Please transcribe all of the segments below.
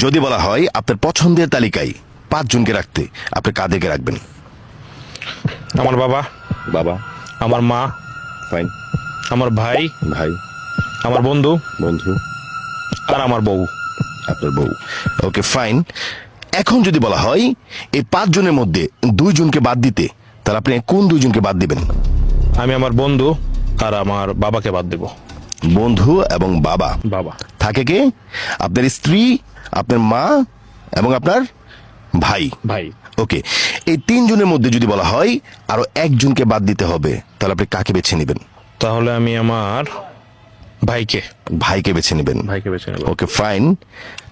যদি বলা হয় আপনার পছন্দের তালিকায় 5 জনকে রাখতে, আপনি কাদেরকে রাখবেন? আমার বাবা, বাবা, আমার মা, ফাইন, আমার ভাই, ভাই, আমার বন্ধু বন্ধু, আর আমার বউ। আপনার বউ। ওকে, ফাইন। এখন যদি বলা হয় এই 5 জনের মধ্যে 2 জনকে বাদ দিতে, তাহলে আপনি কোন 2 জনকে বাদ দিবেন? আমি আমার বন্ধু আর আমার বাবাকে বাদ দেব। বন্ধু এবং বাবা। বাবা। থাকে কে? আপনার স্ত্রী, আপনার মা এবং আপনার ভাই। ভাই। ওকে, এই 3 জনের মধ্যে যদি বলা হয় আরো 1 জনকে বাদ দিতে হবে, তাহলে আপনি কাকে বেছে নেবেন? তাহলে আমি আমার ভাইকে ভাইকে বেছে নেবেন। ভাইকে বেছে নেব। ওকে, ফাইন।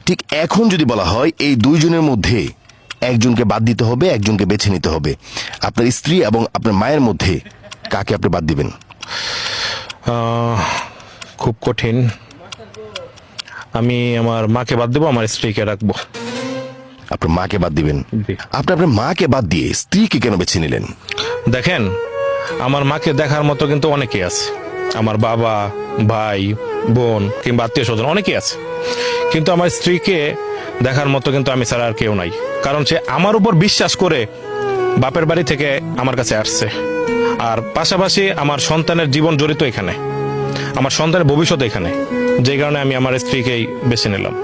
ঠিক এখন যদি বলা হয় এই 2 জনের মধ্যে 1 জনকে বাদ দিতে হবে, 1 জনকে বেছে নিতে হবে, আপনার স্ত্রী এবং আপনার মায়ের মধ্যে কাকে আপনি বাদ দিবেন? খুব কঠিন। আমি আমার মাকে বাদ দেবো, আমার স্ত্রীকে রাখবো। আপনার মাকে বাদ দিবেন? জি। আপনি আপনার মাকে বাদ দিয়ে স্ত্রীকে কেন বেছে নিলেন? দেখেন, আমার মাকে দেখার মতো কিন্তু অনেকেই আছে। আমার বাবা, ভাই, বোন কিংবা আত্মীয় স্বজন অনেকেই আছে, কিন্তু আমার স্ত্রীকে দেখার মতো কিন্তু আমি ছাড়া আর কেউ নাই। কারণ সে আমার উপর বিশ্বাস করে বাপের বাড়ি থেকে আমার কাছে আসছে, আর পাশাপাশি আমার সন্তানের জীবন জড়িত এখানে, আমার সন্তানের ভবিষ্যৎ এখানে, যে কারণে আমি আমার স্ত্রীকেই বেছে নিলাম।